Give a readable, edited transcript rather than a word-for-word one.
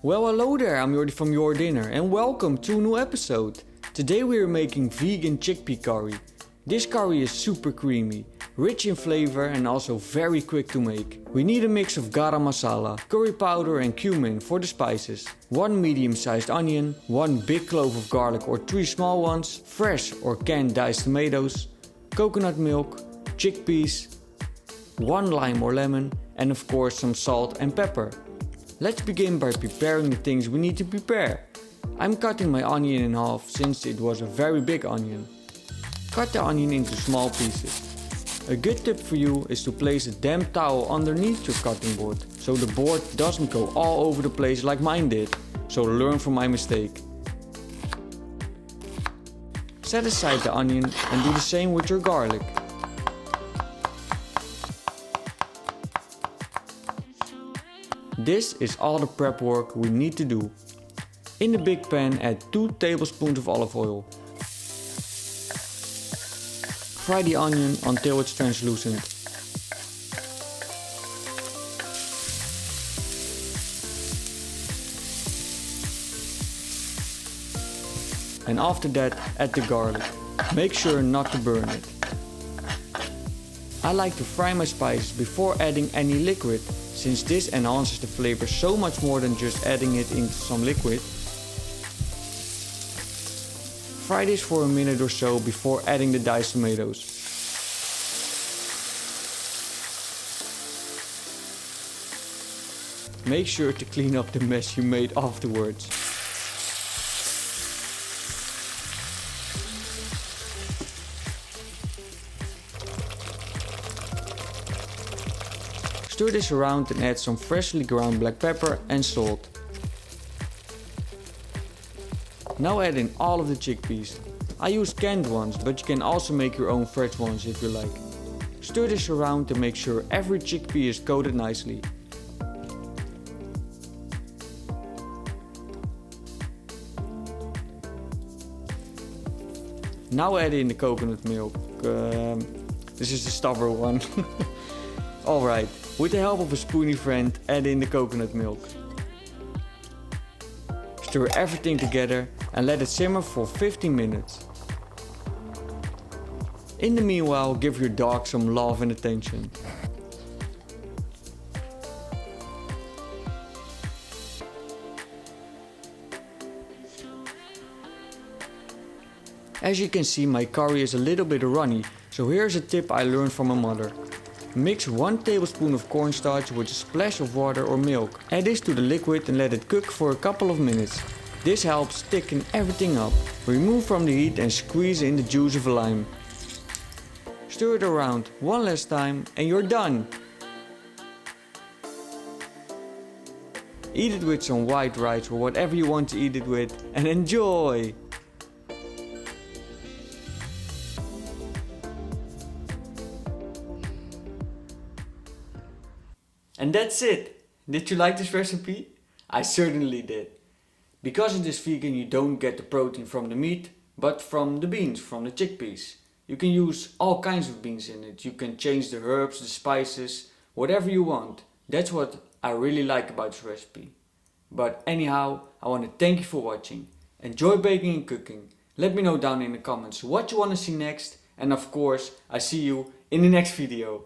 Well, hello there, I'm Jordi from JorDinner and welcome to a new episode. Today we are making vegan chickpea curry. This curry is super creamy, rich in flavor and also very quick to make. We need a mix of garam masala, curry powder and cumin for the spices, 1 medium-sized onion, 1 big clove of garlic or 3 small ones, fresh or canned diced tomatoes, coconut milk, chickpeas, 1 lime or lemon and of course some salt and pepper. Let's begin by preparing the things we need to prepare. I'm cutting my onion in half since it was a very big onion. Cut the onion into small pieces. A good tip for you is to place a damp towel underneath your cutting board so the board doesn't go all over the place like mine did. So learn from my mistake. Set aside the onion and do the same with your garlic. This is all the prep work we need to do. In the big pan add 2 tablespoons of olive oil. Fry the onion until it's translucent. And after that add the garlic. Make sure not to burn it. I like to fry my spices before adding any liquid, since this enhances the flavor so much more than just adding it into some liquid. Fry this for a minute or so before adding the diced tomatoes. Make sure to clean up the mess you made afterwards. Stir this around and add some freshly ground black pepper and salt. Now add in all of the chickpeas. I use canned ones, but you can also make your own fresh ones if you like. Stir this around to make sure every chickpea is coated nicely. Now add in the coconut milk. This is the stubborn one. Alright, with the help of a spoony friend, add in the coconut milk. Stir everything together and let it simmer for 15 minutes. In the meanwhile, give your dog some love and attention. As you can see, my curry is a little bit runny, so here's a tip I learned from my mother. Mix 1 tablespoon of cornstarch with a splash of water or milk. Add this to the liquid and let it cook for a couple of minutes. This helps thicken everything up. Remove from the heat and squeeze in the juice of a lime. Stir it around one last time and you're done. Eat it with some white rice or whatever you want to eat it with and enjoy! And that's it! Did you like this recipe? I certainly did. Because it is vegan, you don't get the protein from the meat, but from the beans, from the chickpeas. You can use all kinds of beans in it. You can change the herbs, the spices, whatever you want. That's what I really like about this recipe. But anyhow, I want to thank you for watching. Enjoy baking and cooking. Let me know down in the comments what you want to see next. And of course, I see you in the next video.